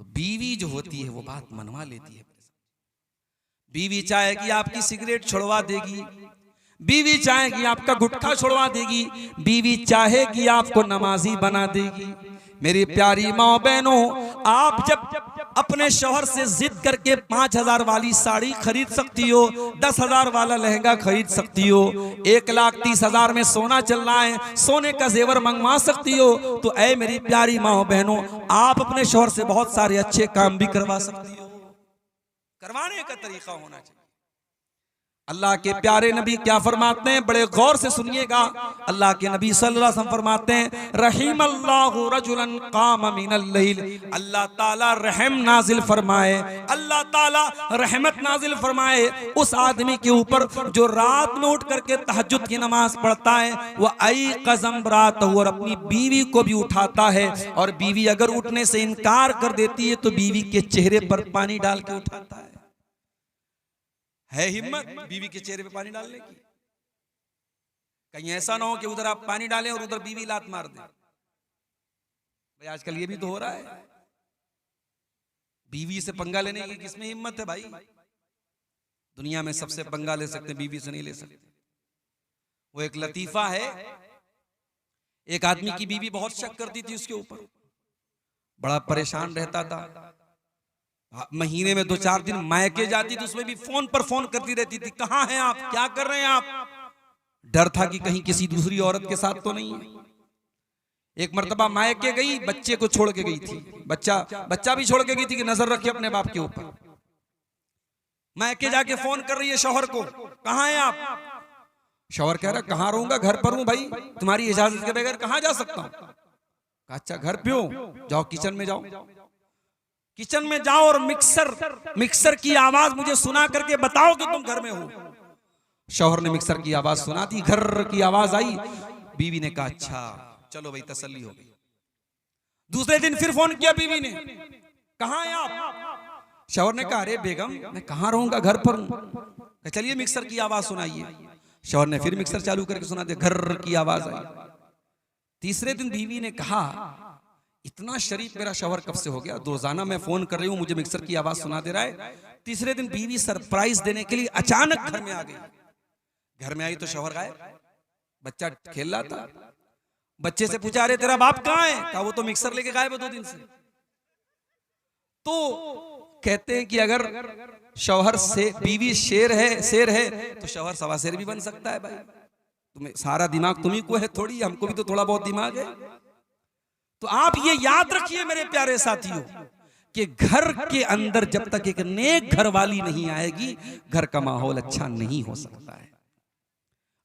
तो बीवी जो होती है वो बात मनवा लेती है। बीवी चाहेगी आपकी सिगरेट छुड़वा देगी, बीवी चाहेगी आपका गुटखा छुड़वा देगी, बीवी चाहेगी आपको नमाजी बना देगी। मेरी प्यारी माँ बहनों, आप जब अपने शौहर से जिद करके 5,000 वाली साड़ी खरीद सकती हो, 10,000 वाला लहंगा खरीद सकती हो, 1,30,000 में सोना चल रहा है, सोने का जेवर मंगवा सकती हो, तो ऐ मेरी प्यारी माँ बहनों, आप अपने शौहर से बहुत सारे अच्छे काम भी करवा सकती हो। करवाने का तरीका होना चाहिए। अल्लाह के प्यारे नबी क्या फरमाते हैं, बड़े गौर से सुनिएगा। अल्लाह के नबी सल्लल्लाहु अलैहि वसल्लम फरमाते हैं, रहीमल्लाहु रजुलन काम मिनल लैल, अल्लाह ताला रहम नाजिल फरमाए, अल्लाह ताला रहमत नाजिल फरमाए उस आदमी के ऊपर जो रात में उठ करके तहज्जुद की नमाज पढ़ता है, वह आई कज़म रात, और अपनी बीवी को भी उठाता है, और बीवी अगर उठने से इनकार कर देती है तो बीवी के चेहरे पर पानी डाल के उठाता है हिम्मत बीवी के चेहरे पे पानी डालने की? कहीं ऐसा ना हो कि उधर आप पानी डालें और उधर बीवी लात मार दे। भाई आजकल ये भी तो हो रहा है। बीवी से पंगा लेने की किसमें हिम्मत है भाई? दुनिया में सबसे पंगा ले सकते, बीवी से नहीं ले सकते। वो एक लतीफा है, एक आदमी की बीवी बहुत शक करती थी उसके ऊपर, बड़ा परेशान रहता था, महीने में 2-4 दिन मायके जाती तो उसमें भी फोन पर फोन करती रहती थी, कहाँ हैं आप, क्या कर रहे हैं आप? डर था कि कहीं किसी दूसरी औरत के साथ तो नहीं है। एक मर्तबा मायके गई, बच्चे को छोड़ के गई थी, बच्चा भी छोड़ के गई थी कि नजर रखे अपने बाप के ऊपर। मायके जाके फोन कर रही है शौहर को, कहाँ हैं आप? शौहर कह रहा कहाँ रहूंगा, घर पर हूं भाई, तुम्हारी इजाजत के बगैर कहाँ जा सकता हूं? अच्छा घर पे हो, जाओ किचन में जाओ, किचन में जाओ और मिक्सर की आवाज मुझे सुना करके बताओ कि तुम घर में हो। शौहर ने मिक्सर की आवाज सुना दी, घर की आवाज आई, बीवी ने कहा अच्छा चलो भाई तसल्ली हो गई। दूसरे दिन फिर फोन किया बीवी ने, कहाँ हैं आप? शौहर ने कहा अरे बेगम मैं कहाँ रहूंगा, घर पर हूं। चलिए मिक्सर की आवाज सुनाइए। शौहर ने फिर मिक्सर चालू करके सुना दिया, घर की आवाज आई। तीसरे दिन बीवी ने कहा इतना शरीफ मेरा शौहर कब से हो गया, रोजाना मैं फोन कर रही हूं मुझे मिक्सर की आवाज सुना दे रहा है। तीसरे दिन बीवी सरप्राइज देने के लिए अचानक घर में आ गई। घर में आई तो शौहर गायब, बच्चा खेल रहा था। बच्चे से पूछा अरे तेरा बाप कहाँ है? कहा वो तो मिक्सर लेके गायब है 2 दिन से। तो कहते हैं कि अगर शौहर से बीवी शेर है तो शौहर सवा शेर भी बन सकता है। भाई तुम्हें सारा दिमाग तुम्ही को है थोड़ी, हमको भी तो थोड़ा बहुत दिमाग है। तो आप ये याद रखिए मेरे प्यारे साथियों कि घर के अंदर जब तक एक नेक घर वाली नहीं आएगी, घर का माहौल अच्छा नहीं हो सकता है।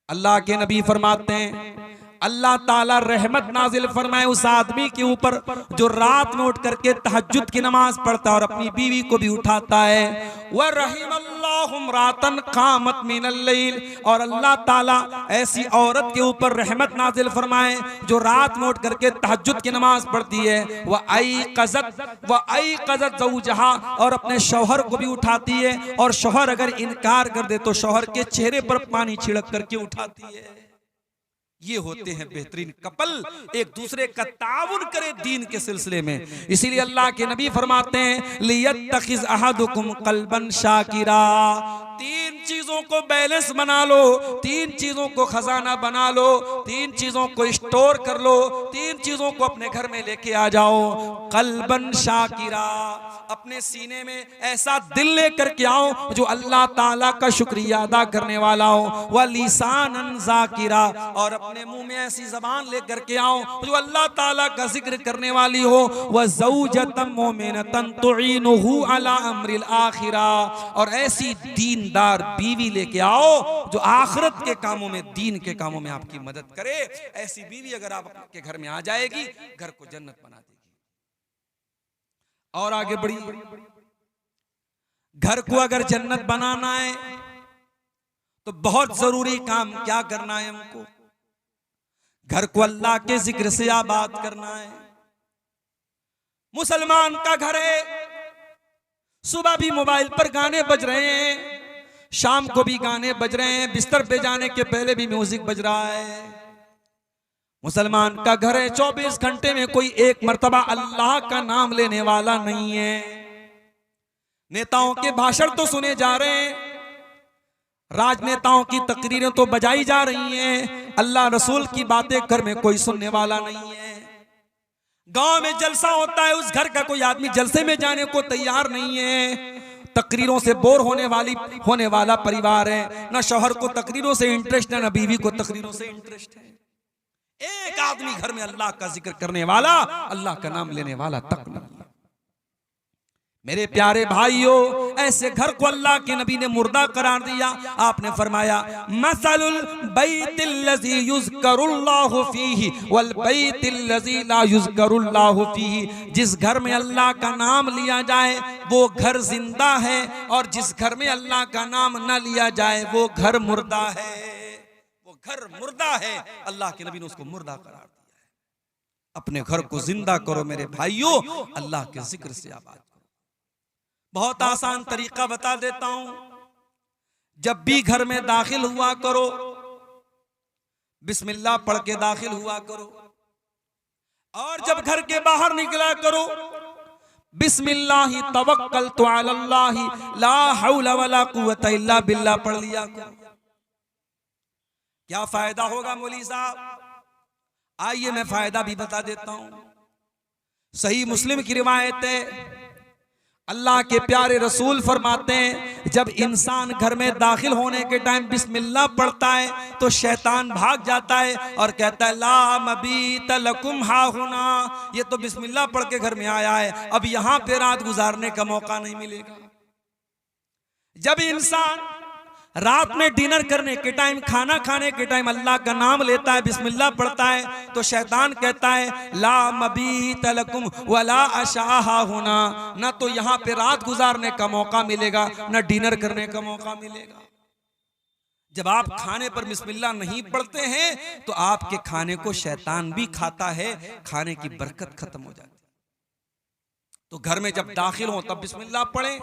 अल्लाह के नबी फरमाते हैं अल्लाह ताला रहमत नाजिल फरमाए उस आदमी के ऊपर जो रात में उठ करके तहज्जुद की नमाज पढ़ता है और अपनी बीवी को भी उठाता है। वह रहीमल्लाहु इम्रातन कामत मिनल लैल, और अल्लाह ताला ऐसी औरत के ऊपर रहमत नाजिल फरमाए जो रात में उठ करके तहज्जुद की नमाज पढ़ती है। वह आई क़ज़त ज़ौजहा, और अपने शौहर को भी उठाती है, और शौहर अगर इनकार कर दे तो शौहर के चेहरे पर पानी छिड़क करके उठाती है। ये होते हैं बेहतरीन कपल, एक दूसरे का ताउन करे दीन के सिलसिले में। इसीलिए अल्लाह के नबी फरमाते हैं लियत्तखिज़ अहदुकुम क़ल्बन शाकिरा, 3 चीजों को बैलेंस बना लो, 3 चीजों को खजाना बना लो, 3 चीजों को स्टोर कर लो, 3 चीजों को अपने घर में लेके आ जाओ। क़ल्बन शाकिरा, अपने सीने में ऐसा दिल लेकर के आओ जो अल्लाह ताला का शुक्रिया अदा करने वाला हो। व लिसानन ज़ाकिरा, और अपने मुंह में ऐसी जबान लेकर के आओ जो अल्लाह ताला का जिक्र करने वाली हो। व ज़ौजतन मोमिनतन तुईनुहु अला अम्रिल आखिरा, और ऐसी दीनदार बीवी लेके आओ जो आखिरत के कामों में, दीन के कामों में आपकी मदद करे। ऐसी बीवी अगर आपके घर में आ जाएगी, घर को जन्नत बना देगी। और आगे बढ़ी, घर को अगर जन्नत बनाना है तो बहुत जरूरी काम क्या करना है हमको? घर को अल्लाह के जिक्र से आबाद करना है। मुसलमान का घर है, सुबह भी मोबाइल पर गाने बज रहे हैं, शाम को भी गाने बज रहे हैं, बिस्तर पे जाने के पहले भी म्यूजिक बज रहा है। मुसलमान का घर है, 24 घंटे में कोई एक मर्तबा अल्लाह का नाम लेने वाला नहीं है। नेताओं के भाषण तो सुने जा रहे हैं, राजनेताओं की तकरीरें तो बजाई जा रही हैं, अल्लाह रसूल की बातें घर में कोई सुनने वाला नहीं है। गांव में जलसा होता है, उस घर का कोई आदमी जलसे में जाने को तैयार नहीं है। तकरीरों से बोर होने वाला परिवार है, ना शौहर को तकरीरों से इंटरेस्ट है, ना बीवी को तकरीरों से इंटरेस्ट है। एक आदमी घर में अल्लाह का जिक्र करने वाला, अल्लाह का नाम लेने वाला तक नहीं। मेरे प्यारे भाइयों, ऐसे घर को अल्लाह के नबी ने मुर्दा करार दिया। आपने फरमाया मसलुल बैतिल्लज़ी युज़करुल्लाहु फीही वल बैतिल्लज़ी ला युज़करुल्लाहु फीही। जिस घर में अल्लाह का नाम लिया जाए वो घर जिंदा है, और जिस घर में अल्लाह का नाम न लिया जाए वो घर मुर्दा है। वो घर मुर्दा है, अल्लाह के नबी ने उसको मुर्दा करार दिया है। अपने घर को जिंदा करो मेरे भाइयों, अल्लाह के जिक्र से आबाद। बहुत आसान तरीका बता देता हूं। जब भी घर में दाखिल हुआ करो, बिस्मिल्लाह पढ़ के दाखिल हुआ करो, और जब घर के बाहर निकला करो, बिस्मिल्लाहि तवक्कलतु अलल्लाहि ला हौला वला कुव्वता इल्ला बिल्लाह पढ़ लिया करो। क्या फायदा होगा मौलवी साहब? आइए मैं फायदा भी बता देता हूं। सही मुस्लिम की रिवायत है, अल्लाह के प्यारे रसूल फरमाते हैं जब इंसान घर में दाखिल होने के टाइम बिस्मिल्लाह पढ़ता है तो शैतान भाग जाता है और कहता है ला मबीत लकुम हाहुना, ये तो बिस्मिल्लाह पढ़ के घर में आया है, अब यहां पे रात गुजारने का मौका नहीं मिलेगा। जब इंसान रात में डिनर करने के टाइम, खाना खाने के टाइम अल्लाह का नाम लेता है, बिस्मिल्लाह पढ़ता है, तो शैतान कहता है ला मबीत लकुम वला अशाहा हुना, ना तो यहाँ पे रात गुजारने का मौका मिलेगा, ना डिनर करने का मौका मिलेगा। जब आप खाने पर बिस्मिल्लाह नहीं पढ़ते हैं तो आपके खाने को शैतान भी खाता है, खाने की बरकत खत्म हो जाती है। तो घर में जब दाखिल हो तब बिस्मिल्लाह पढ़ें,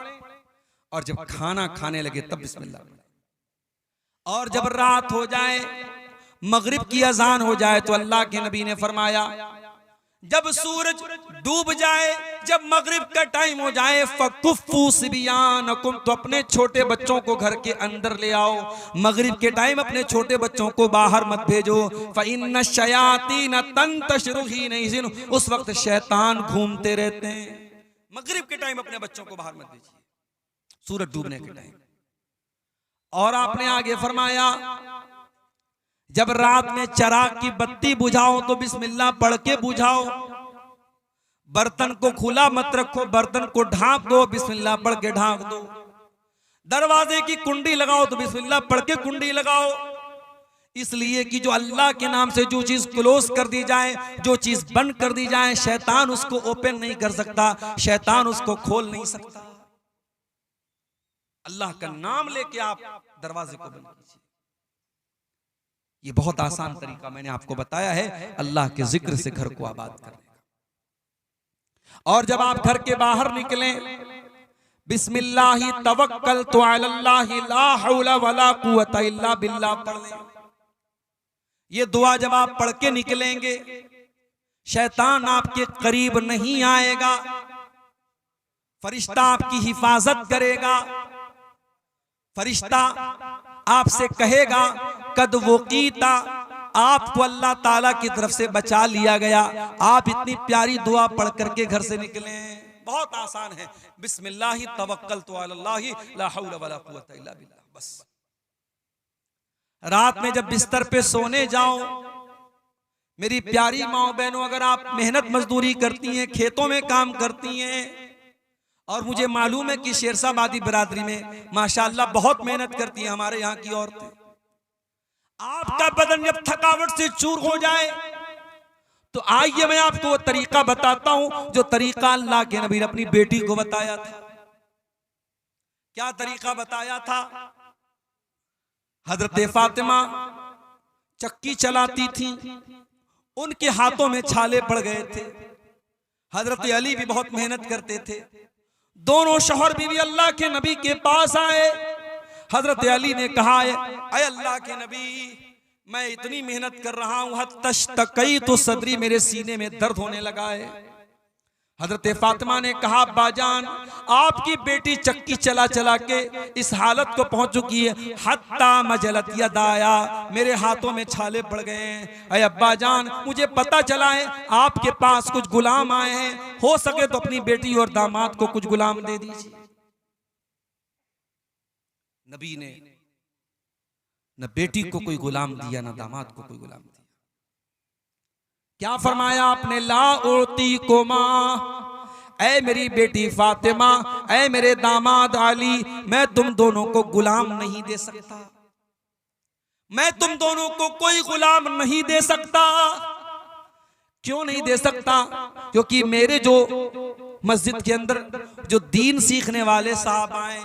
और जब खाना खाने लगे तब बिस्मिल्लाह पढ़ें। और जब रात हो जाए, मगरिब की अजान हो जाए, तो अल्लाह के नबी ने फरमाया जब सूरज डूब जाए, जब मगरिब का टाइम हो जाए, फकुफ्फू सिबियानकुम, तो अपने छोटे बच्चों को घर के अंदर ले आओ। मगरिब के टाइम अपने छोटे बच्चों को बाहर मत भेजो, फ़इन्न शयातीन तंतशिरु हीन इज़िन, उस वक्त शैतान घूमते रहते हैं। मगरिब के टाइम अपने बच्चों को बाहर मत भेजिए, सूरज डूबने के टाइम। और आपने आगे फरमाया जब रात में चिराग की बत्ती बुझाओ तो बिस्मिल्लाह पढ़ के बुझाओ। बर्तन को खुला मत रखो, बर्तन को ढांक दो, बिस्मिल्लाह पढ़ के ढांक दो। दरवाजे की कुंडी लगाओ तो बिस्मिल्लाह पढ़ के कुंडी लगाओ, इसलिए कि जो अल्लाह के नाम से जो चीज क्लोज कर दी जाए, जो चीज बंद कर दी जाए, शैतान उसको ओपन नहीं कर सकता, शैतान उसको खोल नहीं सकता। अल्लाह का नाम लेके आप दरवाजे को बंद कीजिए। ये बहुत आसान तरीका मैंने आपको बताया है अल्लाह के जिक्र से घर को आबाद करने का। और जब आप घर के बाहर निकलें, बिस्मिल्लाहि तवक्कलतु अलल्लाहि ला हौला वला कुव्वता इल्ला बिल्लाह पढ़ लें। ये दुआ जब आप पढ़ के निकलेंगे, शैतान आपके करीब नहीं आएगा, फरिश्ता आपकी हिफाजत करेगा। फरिश्ता आपसे कहेगा कद वोकीता, आपको अल्लाह ताला की तरफ से बचा लिया गया। आप इतनी प्यारी दुआ पढ़ करके घर से निकले। बहुत आसान है, बिस्मिल्लाहि तवक्कलतु अलल्लाहि ला हौला वला कुव्वता इल्ला बिल्लाह। बस रात में जब बिस्तर पे सोने जाओ, मेरी प्यारी माओ बहनों, अगर आप मेहनत मजदूरी करती हैं, खेतों में काम करती हैं, और मुझे मालूम है कि शेरशाबादी बिरादरी में माशाअल्लाह बहुत मेहनत करती हैं हमारे यहाँ की औरतें, आपका बदन जब थकावट से चूर हो जाए तो आइए मैं आपको वो तरीका बताता हूं जो तरीका अल्लाह के नबी ने अपनी बेटी को बताया था। क्या तरीका बताया था? हजरत फातिमा चक्की चलाती थी, उनके हाथों में छाले पड़ गए थे। हजरत अली भी बहुत मेहनत करते थे। दोनों शौहर बीवी अल्लाह के नबी के पास आए। हजरत अली ने कहा, अय अल्लाह के नबी, मैं इतनी मेहनत कर रहा हूं, तशतकई तो सदरी, मेरे सीने में दर्द होने लगा है। हजरत फातिमा ने कहा, बाजान आपकी बेटी चक्की चला चला के इस हालत को पहुंच चुकी है, हत्ता मजलत यदाया, मेरे हाथों में छाले पड़ गए हैं। अय अब्बा जान, मुझे पता चला है आपके पास कुछ गुलाम आए हैं, हो सके तो अपनी बेटी और दामाद को कुछ गुलाम दे दीजिए। नबी ने न बेटी को कोई गुलाम दिया, न दामाद को कोई गुलाम दिया। क्या फरमाया आपने, ला ओती को माँ, ऐ मेरी बेटी फातिमा, ऐ मेरे दामाद अली, मैं तुम दोनों को गुलाम नहीं दे सकता, मैं तुम दोनों को कोई गुलाम नहीं दे सकता। क्यों नहीं दे सकता? क्योंकि मेरे जो मस्जिद के अंदर जो दीन सीखने वाले साहब आए,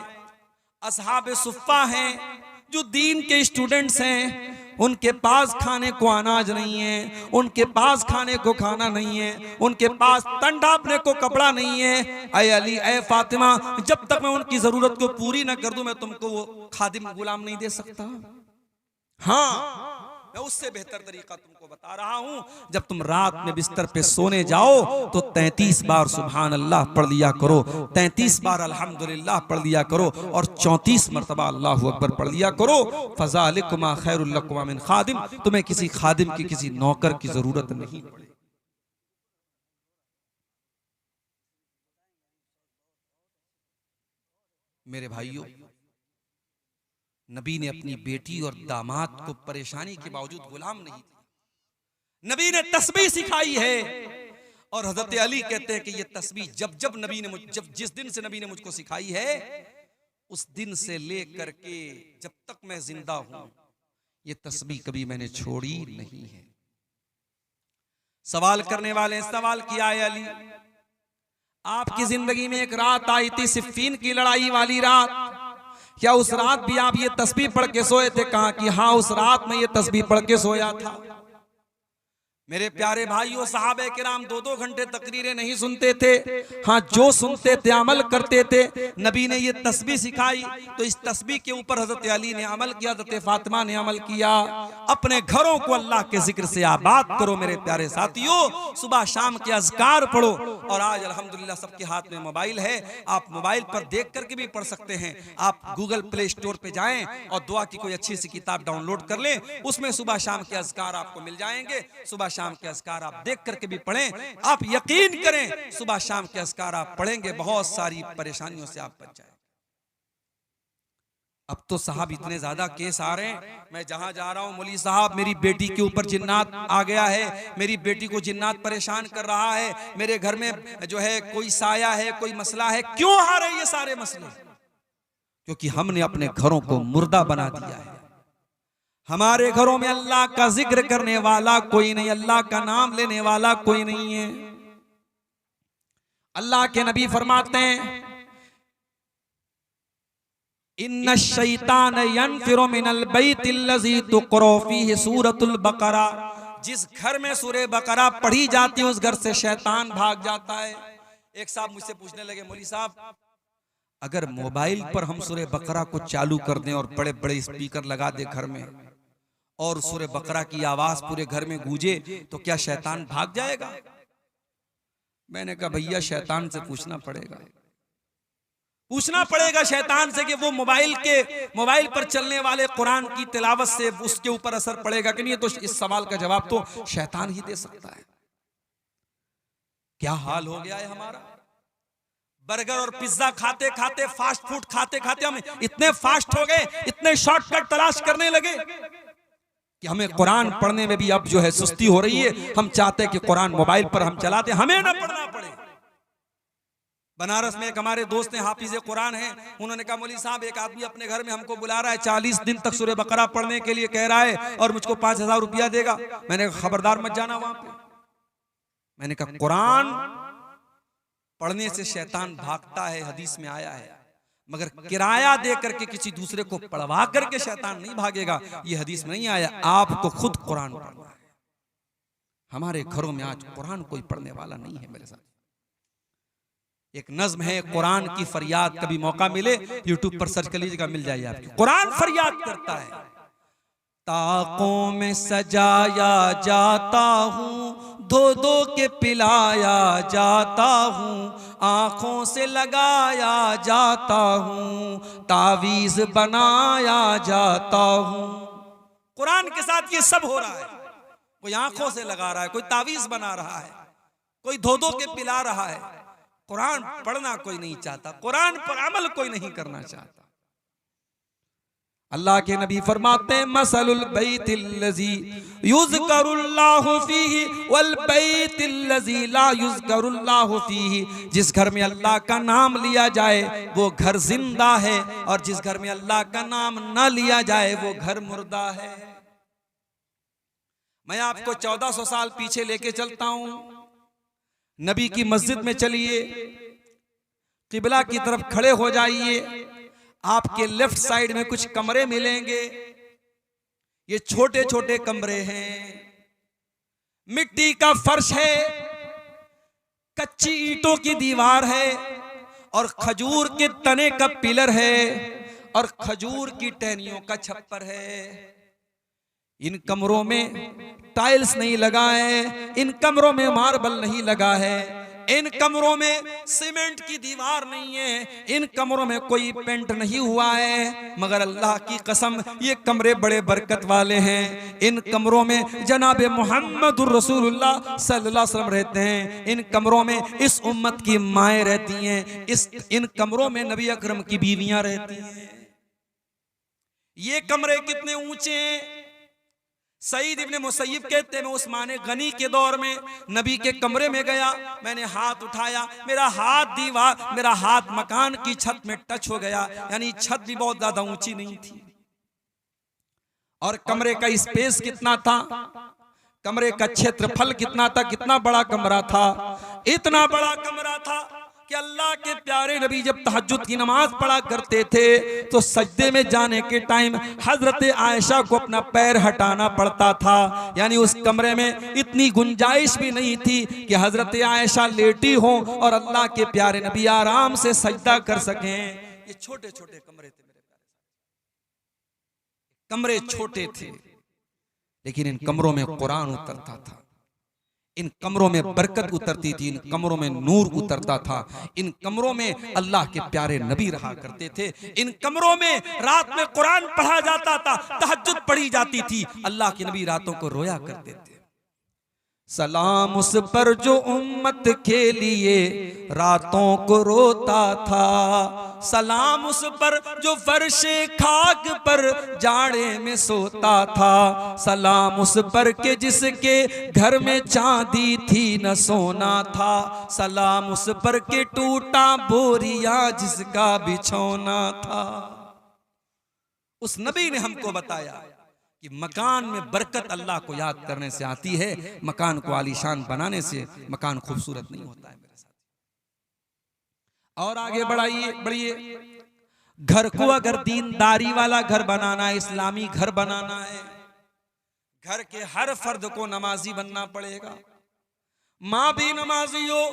असहाब सुफ़ा हैं, जो दीन के स्टूडेंट्स हैं, उनके पास खाने को अनाज नहीं है, उनके पास खाने को खाना नहीं है, उनके पास तन ढांपने को कपड़ा नहीं है। ऐ अली, ऐ फातिमा, जब तक मैं उनकी जरूरत को पूरी ना कर दूं, मैं तुमको वो खादिम गुलाम नहीं दे सकता। हाँ, मैं उससे बेहतर तरीका तुमको बता रहा हूं। जब तुम रात में बिस्तर पे सोने जाओ तो 33 बार सुभान अल्लाह पढ़ लिया करो, 33 बार अल्हम्दुलिल्लाह पढ़ लिया करो, और 34 मरतबा अल्लाहु अकबर पढ़ लिया करो। फज़ालिकुमा खैरुल लकुमा मिन खादिम, तुम्हें किसी खादिम की, किसी नौकर की जरूरत नहीं पड़ेगी। मेरे भाइयों, नबी ने अपनी बेटी और दामाद को परेशानी के बावजूद गुलाम नहीं दिया। नबी ने तस्बीह सिखाई है, और हजरत अली कहते हैं कि ये तस्बीह जब नबी ने जिस दिन से नबी ने मुझको सिखाई है, उस दिन से लेकर के जब तक मैं जिंदा हूं, ये तस्बीह कभी मैंने छोड़ी नहीं है। सवाल करने वाले सवाल किया है, अली आपकी जिंदगी में एक रात आई थी, सिफ़ीन की लड़ाई वाली रात, क्या उस रात भी आप ये तस्बीह पढ़ के सोए थे? कहा कि हाँ, उस रात में ये तस्बीह पढ़ के सोया था। मेरे प्यारे भाइयों, सहाबे किराम 2-2 घंटे तकरीरें नहीं सुनते थे, हाँ जो सुनते थे अमल करते थे। नबी ने ये तस्बीह सिखाई, तो इस तस्बीह के ऊपर हजरत अली ने अमल किया, हजरत फातिमा ने अमल किया। अपने घरों को अल्लाह के जिक्र से आबाद करो मेरे प्यारे साथियों, सुबह शाम के अज़कार पढ़ो। और आज अल्हम्दुलिल्लाह सबके हाथ में मोबाइल है, आप मोबाइल पर देख करके भी पढ़ सकते हैं। आप गूगल प्ले स्टोर पे जाएं और दुआ की कोई अच्छी सी किताब डाउनलोड कर लें, उसमें सुबह शाम के अज़कार आपको मिल जाएंगे। सुबह शाम के अज़कार आप देख करके भी पढ़ें, आप यकीन करें सुबह शाम के अज़कार आप पढ़ेंगे, बहुत सारी परेशानियों से आप बच जाएंगे। अब तो साहब इतने ज्यादा केस आ रहे हैं, मैं जहां जा रहा हूं, मौलवी साहब मेरी बेटी के ऊपर जिन्नात आ गया है, मेरी बेटी को जिन्नात परेशान कर रहा है, मेरे घर में जो है कोई साया है, कोई मसला है। क्यों आ रहे ये सारे मसले? क्योंकि हमने अपने घरों को मुर्दा बना दिया है। हमारे घरों में अल्लाह का जिक्र करने वाला कोई नहीं, अल्लाह का नाम लेने वाला कोई नहीं है। अल्लाह के नबी फरमाते हैं, इन्ना शैतान यनफिरु मिनल बैतिल्लज़ी तुक़रा फ़ीहि सूरतुल बकरा, जिस घर में सूरह बकरा पढ़ी जाती है उस घर से शैतान भाग जाता है। एक साहब मुझसे पूछने लगे, मौलवी साहब अगर मोबाइल पर हम सूरह बकरा को चालू कर दें और बड़े बड़े स्पीकर लगा दे घर में और सूरह बकरा की आवाज पूरे घर में गूंजे तो क्या शैतान भाग जाएगा? मैंने कहा भैया शैतान से पूछना पड़ेगा शैतान से कि वो मोबाइल पर चलने वाले कुरान की तिलावत से उसके ऊपर असर पड़ेगा कि नहीं। तो इस सवाल का जवाब तो शैतान ही दे सकता है। क्या हाल हो गया है हमारा, बर्गर और पिज्जा खाते खाते, फास्ट फूड खाते खाते हम इतने फास्ट हो गए, इतने शॉर्टकट तलाश करने लगे कि हमें कुरान पढ़ने में भी अब जो है सुस्ती हो रही है। हम चाहते हैं कि कुरान मोबाइल पर हम चलाते, हमें ना पढ़ना पड़े। बनारस में एक हमारे दोस्त हैं, हाफिज़े कुरान हैं, उन्होंने कहा मौलवी साहब एक आदमी अपने घर में हमको बुला रहा है, 40 दिन तक सूरह बकरा पढ़ने के लिए कह रहा है और मुझको 5000 रुपया देगा। मैंने कहा खबरदार मत जाना वहां पे। मैंने कहा कुरान पढ़ने से शैतान भागता है, हदीस में आया है, मगर किराया दे करके किसी दूसरे को पढ़वा करके शैतान नहीं भागेगा, ये हदीस में नहीं आया। आपको खुद कुरान पढ़ना है। हमारे घरों में आज कुरान कोई पढ़ने वाला नहीं है। मेरे साथ एक नज्म है, कुरान की फरियाद, कभी मौका मिले यूट्यूब पर सर्च कर लीजिएगा, मिल जाएगी आपकी। कुरान फरियाद करता है, ताकों में सजाया जाता हूँ, धो धो के पिलाया जाता हूँ, आँखों से लगाया जाता हूँ, तावीज़ बनाया जाता हूँ। कुरान के साथ ये सब हो रहा है। कोई आँखों से लगा रहा है, कोई तावीज़ बना रहा है, कोई धो धो के पिला रहा है। कुरान पढ़ना कोई नहीं चाहता, कुरान पर अमल कोई नहीं करना चाहता। अल्लाह के नबी फरमाते हैं मसलुल बैतिल्लज़ी युज़करुल्लाहु फीही वल बैतिल्लज़ी ला युज़करुल्लाहु फीही। जिस घर में अल्लाह का नाम लिया जाए वो घर जिंदा है, और जिस घर में अल्लाह का नाम न लिया जाए वो घर मुर्दा है। मैं आपको 1400 साल पीछे लेके चलता हूं। नबी की मस्जिद में चलिए, किबला की तरफ खड़े हो जाइए, आपके लेफ्ट साइड में कुछ कमरे मिलेंगे। ये छोटे छोटे कमरे हैं, मिट्टी का फर्श है, कच्ची ईंटों की दीवार है, और खजूर के तने का पिलर है, और खजूर की टहनियों का छप्पर है। इन कमरों में टाइल्स नहीं लगा है, इन कमरों में मार्बल नहीं लगा है, इन कमरों में सीमेंट की दीवार नहीं है, इन कमरों में कोई पेंट नहीं हुआ है। मगर अल्लाह की कसम ये कमरे बड़े बरकत वाले हैं। इन कमरों में जनाबे मुहम्मदुर रसूलुल्लाह सल्लल्लाहु अलैहि वसल्लम रहते हैं। इन कमरों में इस उम्मत की माएँ रहती हैं। इन कमरों में नबी अकरम की बीवियां रहती हैं। ये कमरे कितने ऊंचे हैं। सईद इब्ने मुसय्यब कहते हैं, मैं उस्माने गनी के दौर में नबी के कमरे में गया, मैंने हाथ उठाया, मेरा हाथ मकान की छत में टच हो गया। यानी छत भी बहुत ज्यादा ऊंची नहीं थी। और कमरे का स्पेस कितना था, कमरे का क्षेत्रफल कितना था, कितना बड़ा कमरा था। इतना बड़ा कमरा था कि अल्लाह के प्यारे नबी जब तहज्जुद की नमाज पढ़ा करते थे तो सजदे में जाने के टाइम हजरत आयशा को अपना पैर हटाना पड़ता था। यानी उस कमरे में इतनी गुंजाइश भी नहीं थी कि हजरत आयशा लेटी हो और अल्लाह के प्यारे नबी आराम से सजदा कर सकें। ये छोटे छोटे कमरे थे मेरे प्यारे, कमरे छोटे थे, लेकिन इन कमरों में कुरान उतरता था, इन कमरों में बरकत उतरती थी, इन कमरों में नूर उतरता था, इन कमरों में अल्लाह के प्यारे नबी रहा करते थे। इन कमरों में रात में कुरान पढ़ा जाता था, तहज्जुद पढ़ी जाती थी, अल्लाह के नबी रातों को रोया करते थे। सलाम उस पर जो उम्मत के लिए रातों को रोता था, सलाम उस पर जो फर्शे खाक पर जाड़े में सोता था, सलाम उस पर के जिसके घर में चांदी थी न सोना था, सलाम उस पर के टूटा बोरिया जिसका बिछौना था। उस नबी ने हमको बताया कि मकान में बरकत अल्लाह को याद करने से आती है, मकान को आलीशान बनाने से मकान खूबसूरत नहीं होता है मेरे साथ। और आगे बढ़िए, घर को अगर दीनदारी वाला घर बनाना है, इस्लामी घर बनाना है, घर के हर फर्द को नमाजी बनना पड़ेगा। माँ भी नमाजी हो,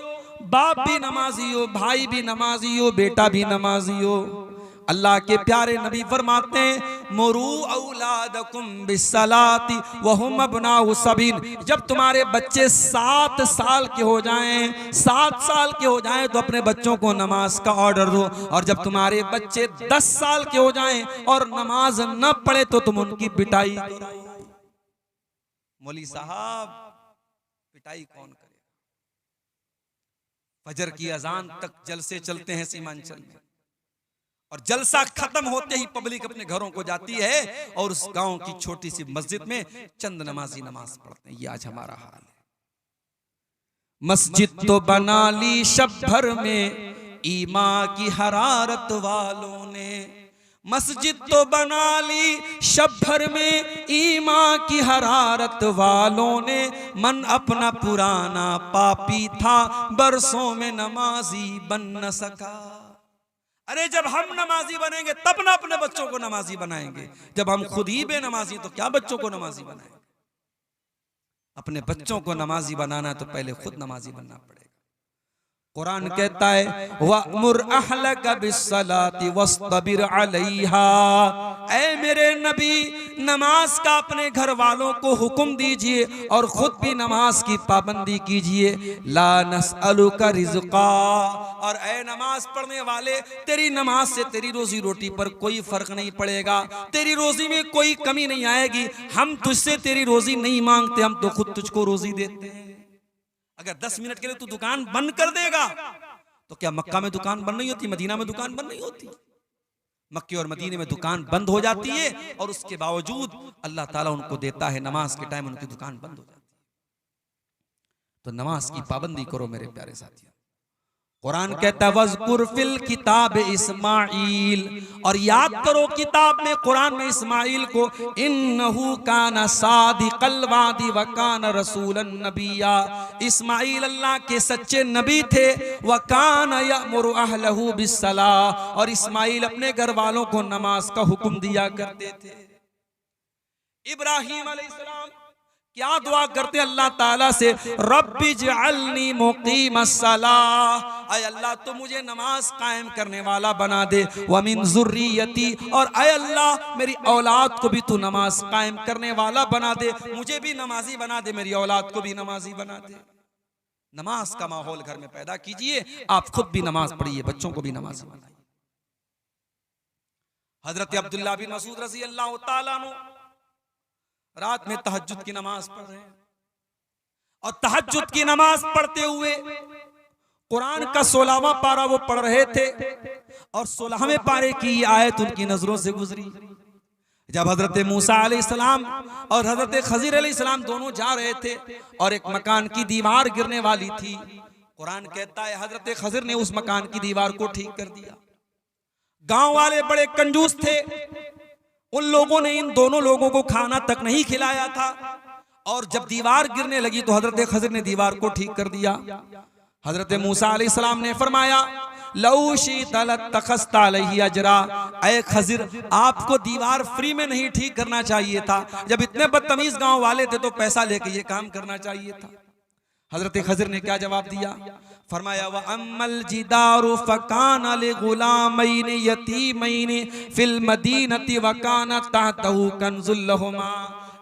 बाप भी नमाजी हो, भाई भी नमाजी हो, बेटा भी नमाजी हो। अल्लाह के प्यारे नबी फरमाते हैं मुरू औलादकुम बिस्सलाती वहुम अबनाउ सबीन। जब तुम्हारे बच्चे 7 साल के हो जाएं, 7 साल के हो जाएं तो अपने बच्चों को नमाज का ऑर्डर दो, और जब तुम्हारे बच्चे 10 साल के हो जाएं और नमाज न पढ़े तो तुम उनकी पिटाई करो। मौली साहब, पिटाई कौन करेगा? फजर की अजान तक जलसे चलते हैं सीमांचल में, और जलसा खत्म होते ही पब्लिक अपने घरों को जाती है और उस गांव की छोटी सी मस्जिद में चंद नमाजी नमाज पढ़ते हैं। ये आज हमारा हाल है। मस्जिद तो बना ली शब भर में ईमान की हरारत वालों ने, मस्जिद तो बना ली शब भर में ईमान की हरारत वालों ने, मन अपना पुराना पापी था बरसों में नमाजी बन न सका। अरे जब हम नमाजी बनेंगे तब ना अपने बच्चों को नमाजी बनाएंगे। जब हम खुद ही बेनमाजी तो क्या बच्चों को नमाजी बनाएंगे? अपने बच्चों को नमाजी बनाना है तो पहले खुद नमाजी बनना पड़ेगा। कुरान कहता है वअमुर अहलका बिस्सलाति वस्तबिर अलैहा, ऐ मेरे नबी नमाज का अपने घर वालों को हुक्म दीजिए और खुद भी नमाज की पाबंदी कीजिए। ला नसअलुका रिज़्क़ा, और ऐ नमाज पढ़ने वाले तेरी नमाज से तेरी रोजी रोटी पर कोई फर्क नहीं पड़ेगा, तेरी रोजी में कोई कमी नहीं आएगी। हम तुझसे तेरी रोजी नहीं मांगते, हम तो खुद तुझको रोजी देते हैं। अगर 10 मिनट के लिए तू दुकान बंद कर देगा तो क्या मक्का में दुकान बंद नहीं होती, मदीना में दुकान बंद नहीं होती? मक्के और मदीने में दुकान बंद हो जाती है और उसके बावजूद अल्लाह ताला उनको देता है, नमाज के टाइम उनकी दुकान बंद हो जाती है। तो नमाज की पाबंदी करो मेरे प्यारे साथियों। कुरान कहता है वज़कुर फिल किताब इस्माइल, और याद करो किताब में, कुरान में इस्माइल को, इन्नहु काना सादिक़ल वादी व काना रसूलन नबिया, इस्माइल अल्लाह के सच्चे नबी थे। व काना यअमुरु अहलहु बिस्सलाह, और इस्माइल अपने घर वालों को नमाज का हुक्म दिया करते थे। इब्राहीम अलैहिस्सलाम क्या दुआ करते अल्लाह ताला से, रब्बि जअलनी मुक़ीमस्सलाह, ऐ अल्लाह तो मुझे नमाज कायम करने वाला बना दे, व मिन ज़ुर्रियती, और ऐ अल्लाह मेरी औलाद को भी तू नमाज कायम करने वाला बना दे, मुझे भी नमाजी बना दे, मेरी औलाद को भी नमाजी बना दे। नमाज का माहौल घर में पैदा कीजिए, आप खुद भी नमाज पढ़िए, बच्चों को भी नमाज बनाइए। हजरत अब्दुल्लाह बिन मसूद रज़ी अल्लाह तआला अन्हु रात में तहज्जुद की नमाज पढ़ रहे हैं, और तहज्जुद की नमाज पढ़ते हुए कुरान का 16वां पारा वो पढ़ रहे थे, और 16वें पारे की आयत उनकी नजरों से गुजरी। जब हजरत मूसा अलैहिस्सलाम और हजरत खज़िर अलैहिस्सलाम दोनों जा रहे थे और एक मकान की दीवार गिरने वाली थी, कुरान कहता है हजरत खज़िर ने उस मकान की दीवार को ठीक कर दिया। गांव वाले बड़े कंजूस थे, उन लोगों ने इन दोनों लोगों को खाना तक नहीं खिलाया था, और जब दीवार गिरने लगी तो हजरत खज़िर ने दीवार को ठीक कर दिया। हजरत मूसा अलैहिस्सलाम ने फरमाया लौ शि'ता लत्तख़ज़्ता अलैहि अजरा, ऐ खज़िर आपको दीवार फ्री में नहीं ठीक करना चाहिए था, जब इतने बदतमीज गांव वाले थे तो पैसा लेके ये काम करना चाहिए था। हजरत खज़िर ने क्या जवाब दिया, फरमाया व अम्मल जिदारु फ़काना लिग़ुलामैनि यतीमैनि फ़िल मदीनति व काना तहतहु कन्ज़ुल लहुमा,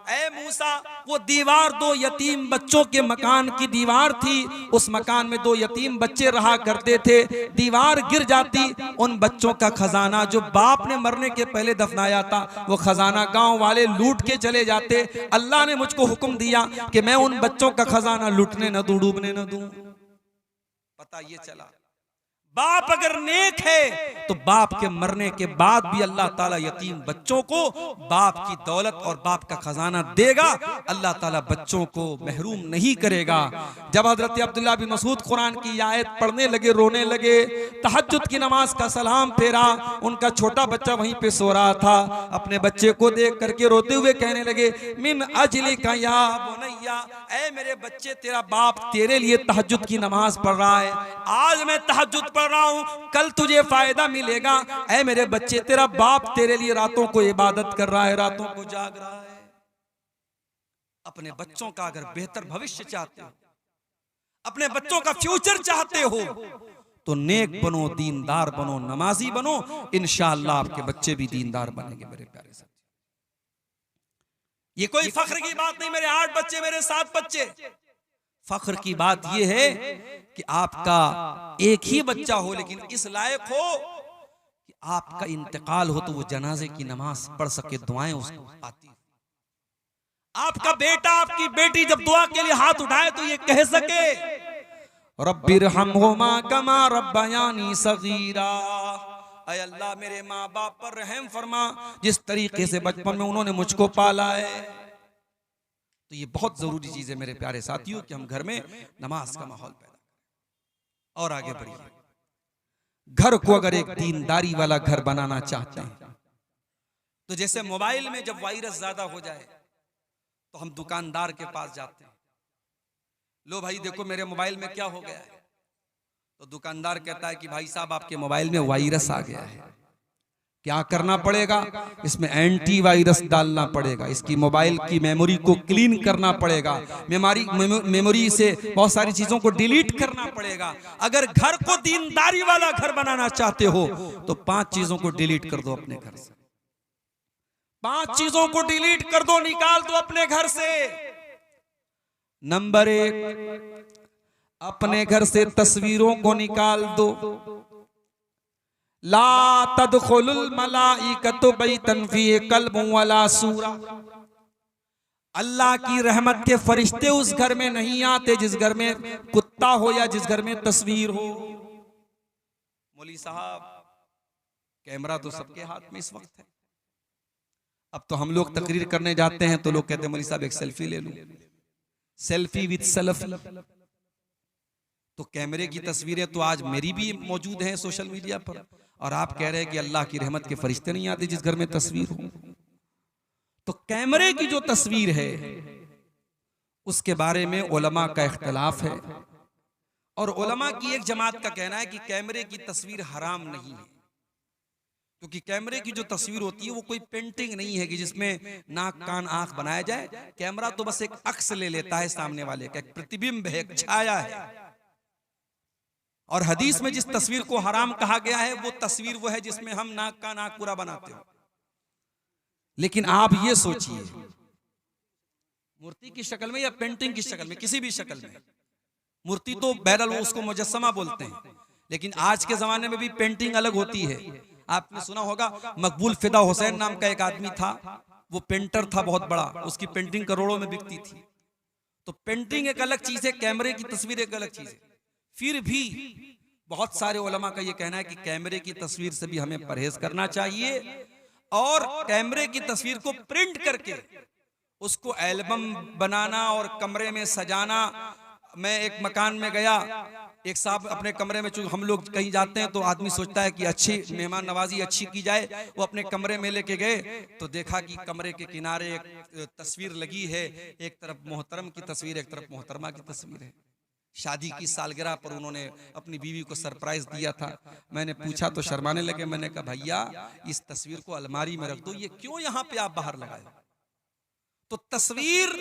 ऐ मूसा वो दीवार 2 यतीम बच्चों के मकान की दीवार थी, उस मकान में 2 यतीम बच्चे रहा करते थे, दीवार गिर जाती, उन बच्चों का खजाना जो बाप ने मरने के पहले दफनाया था वो खजाना गांव वाले लूट के चले जाते। अल्लाह ने मुझको हुक्म दिया कि मैं उन बच्चों का खजाना लूटने न दूं, डूबने न दूं। पता ये चला बाप अगर नेक है तो बाप के मरने के बाद भी अल्लाह ताला यतीम बच्चों को बाप की दौलत और बाप का खजाना देगा, अल्लाह ताला बच्चों को महरूम नहीं करेगा। जब हजरत अब्दुल्लाह बिन मसूद कुरान की आयत पढ़ने लगे, रोने लगे, तहज्जुद की नमाज का सलाम फेरा, उनका छोटा बच्चा वहीं पे सो रहा था, अपने बच्चे को देख करके रोते हुए कहने लगे मिन अजलिका या बुनैया, ऐ मेरे बच्चे तेरा बाप तेरे लिए तहज्जुद की नमाज पढ़ रहा है, आज मैं तहज्जुद पढ़ रहा हूं, कल तुझे फायदा मिलेगा। ऐ मेरे बच्चे तेरा बाप तेरे लिए रातों को इबादत कर रहा है, रातों को जाग रहा है। अपने बच्चों का अगर बेहतर भविष्य चाहते हो, अपने बच्चों का फ्यूचर चाहते हो तो नेक बनो, दीनदार बनो, नमाजी बनो, इंशाअल्लाह आपके बच्चे भी दीनदार बनेंगे। मेरे प्यारे साथी, ये कोई फख्र की बात नहीं मेरे 8 बच्चे, मेरे 7 बच्चे, फख्र की बात यह है कि आपका एक ही बच्चा हो लेकिन इस लायक हो कि आपका इंतकाल हो तो वो जनाजे की नमाज पढ़ सके, दुआएं उसको आती। आपका बेटा आपकी बेटी जब दुआ के लिए हाथ उठाए तो ये कह सके रब्बिरहमहुमा कमा रब्बयानी सगीरा, ऐ अल्लाह मेरे माँ बाप पर रहम फरमा जिस तरीके से बचपन में उन्होंने मुझको पाला है। तो ये बहुत जरूरी चीज है मेरे प्यारे साथियों कि हम घर में नमाज का माहौल पैदा करें। और आगे बढ़िए, घर को अगर एक दीनदारी वाला घर बनाना चाहते हैं तो जैसे मोबाइल में जब वायरस ज्यादा हो जाए तो हम दुकानदार के पास जाते हैं, लो भाई देखो मेरे मोबाइल में क्या हो गया है, तो दुकानदार कहता है कि भाई साहब आपके मोबाइल में वायरस आ गया है, क्या करना पड़ेगा? इसमें एंटीवायरस डालना पड़ेगा, इसकी मोबाइल की मेमोरी को क्लीन करना पड़ेगा, मेमोरी से बहुत सारी चीजों को डिलीट करना पड़ेगा। अगर घर को दीनदारी वाला घर बनाना चाहते हो तो 5 चीजों को डिलीट कर दो अपने घर से। 5 चीजों को डिलीट कर दो, निकाल दो अपने घर से। नंबर 1, अपने घर से तस्वीरों को निकाल दो। ला तदखुलुल मलाइकतु बैतन फीहि कल्बुन वला सूरा। अल्लाह की रहमत के फरिश्ते उस घर में नहीं आते जिस घर में कुत्ता हो या जिस घर में तस्वीर हो। मौली साहब, कैमरा तो सबके हाथ में इस वक्त है। अब तो हम लोग तकरीर करने जाते हैं तो लोग कहते हैं मौली साहब एक सेल्फी ले लूं, सेल्फी विद सेल्फी। तो कैमरे की तस्वीरें तो आज मेरी भी मौजूद हैं सोशल मीडिया पर, और आप कह रहे हैं कि अल्लाह की रहमत के फरिश्ते नहीं आते जिस घर में तस्वीर हो। तो कैमरे की जो तस्वीर है उसके बारे में उलमा का इख्तिलाफ है, और उलमा की एक जमात का कहना है कि कैमरे की तस्वीर हराम नहीं है, क्योंकि कैमरे की जो तस्वीर होती है वो कोई पेंटिंग नहीं है कि जिसमें नाक कान आंख बनाया जाए। कैमरा तो बस एक अक्स ले लेता है सामने वाले का, एक प्रतिबिंब है, एक छाया है। और हदीस में जिस तस्वीर को हराम कहा गया है वो तस्वीर वो है जिसमें हम नाक का नाक पूरा बनाते हो। लेकिन आप ये सोचिए, मूर्ति की शक्ल में या पेंटिंग की शक्ल में, किसी भी शक्ल में, मूर्ति तो बहरहाल उसको मुजस्समा बोलते हैं, लेकिन आज के जमाने में भी पेंटिंग अलग होती है। आपने सुना होगा मकबूल फिदा हुसैन नाम का एक आदमी था, वो पेंटर था बहुत बड़ा, उसकी पेंटिंग करोड़ों में बिकती थी। तो पेंटिंग एक अलग चीज है, कैमरे की तस्वीर एक अलग चीज है। फिर भी बहुत सारे उलमा का ये कहना है कि कैमरे की तस्वीर से भी हमें परहेज करना चाहिए, और कैमरे की तस्वीर को प्रिंट करके उसको एल्बम बनाना और कमरे में सजाना। मैं एक मकान में गया, एक साहब अपने कमरे में, चूंकि हम लोग कहीं जाते हैं तो आदमी सोचता है कि अच्छी मेहमान नवाजी अच्छी की जाए, वो अपने कमरे में लेके गए तो देखा कि कमरे के किनारे एक तस्वीर लगी है, एक तरफ मोहतरम की तस्वीर, एक तरफ मोहतरमा की तस्वीर है। शादी की सालगिरह पर उन्होंने अपनी बीवी को सरप्राइज दिया था। मैंने पूछा तो शर्माने लगे। मैंने कहा भैया इस तस्वीर को अलमारी में रख दो, ये क्यों यहाँ पे आप बाहर लगाए? तो तस्वीर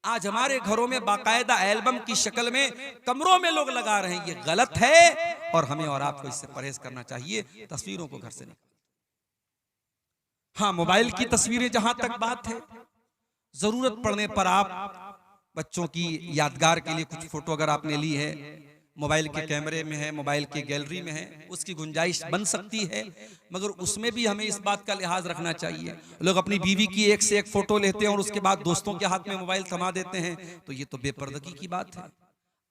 आज हमारे घरों में बाकायदा एल्बम की शक्ल में कमरों में लोग लगा रहे हैं, ये गलत है और हमें और आपको इससे परहेज करना चाहिए। तस्वीरों को घर से निकाल। हाँ, मोबाइल की तस्वीरें जहां तक बात है, जरूरत पड़ने पर आप बच्चों की यादगार के लिए कुछ फोटो अगर आपने ली है, मोबाइल के कैमरे में है, मोबाइल की गैलरी में है, उसकी गुंजाइश बन सकती है, मगर उसमें भी हमें इस बात का लिहाज रखना चाहिए। लोग अपनी बीवी की एक से एक फोटो लेते हैं और उसके बाद दोस्तों के हाथ में मोबाइल थमा देते हैं, तो ये तो बेपर्दगी की बात है।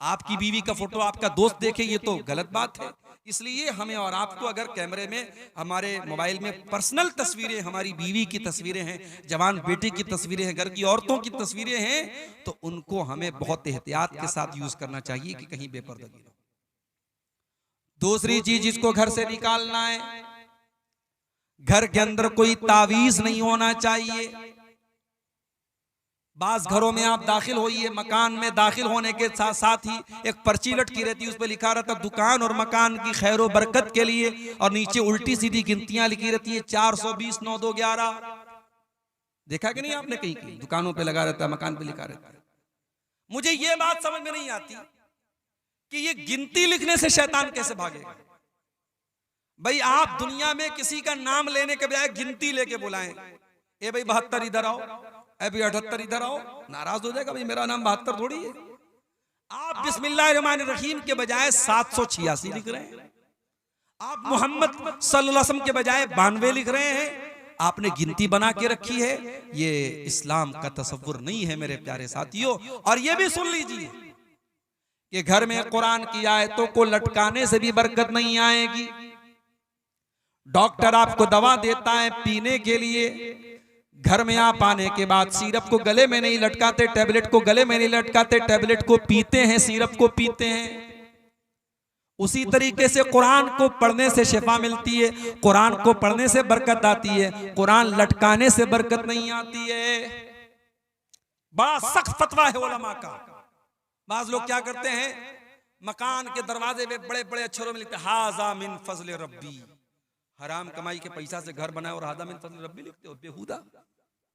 आपकी बीवी का फोटो आपका दोस्त देखे, ये तो गलत बात है। इसलिए हमें और आपको अगर कैमरे में, हमारे मोबाइल में पर्सनल तस्वीरें, हमारी बीवी की तस्वीरें हैं, जवान बेटी की तस्वीरें हैं, घर की औरतों की तस्वीरें हैं, तो उनको हमें बहुत एहतियात के साथ यूज करना चाहिए कि कहीं बेपर्दगी न हो। दूसरी चीज जिसको घर से निकालना है, घर के अंदर कोई तावीज नहीं होना चाहिए। बाज घरों में आप दाखिल होइए, मकान में दाखिल होने के साथ साथ ही एक पर्ची लटकी रहती है, उस पर लिखा रहता है दुकान और मकान की खैर व बरकत के लिए, और नीचे उल्टी सीधी गिनतियां लिखी रहती है 420 9 2 11। देखा कि नहीं आपने? कहीं कहीं दुकानों पे लगा रहता है, मकान पे लिखा रहता है। मुझे ये बात समझ में नहीं आती कि ये गिनती लिखने से शैतान कैसे भागेगा। भाई आप दुनिया में किसी का नाम लेने के बजाय गिनती लेके बुलाएं, ए भाई 72 इधर आओ, अभी 78 इधर आओ, नाराज हो जाएगा, भाई मेरा नाम 72 थोड़ी है। आप बिस्मिल्लाहिर्रहमानिर्रहीम के बजाय 786 लिख रहे हैं, आप मोहम्मद सल्लल्लाहु अलैहि वसल्लम के बजाय 92 लिख रहे हैं। आपने गिनती बना के रखी है, ये इस्लाम का तसव्वुर नहीं है मेरे प्यारे साथियों। और ये भी सुन लीजिए कि घर में कुरान की आयतों को लटकाने से भी बरकत नहीं आएगी। डॉक्टर आपको दवा देता है पीने के लिए, घर में आप आने के बाद सिरप को गले में नहीं लटकाते, टैबलेट को गले में नहीं लटकाते, टैबलेट को पीते हैं, सिरप को पीते हैं। उसी तरीके से कुरान को पढ़ने से शिफा मिलती है, कुरान को पढ़ने से बरकत आती है, कुरान लटकाने से बरकत नहीं आती है। बड़ा सख्त फतवा है उलमा का। बाज लोग क्या करते हैं, मकान के दरवाजे में बड़े बड़े अक्षरों में लिखते हैं हाजा मिन फजल रब्बी, हराम कमाई के पैसा से घर बनाए और आदा मिन फजल रब्बी लिखते हो, बेहुदा।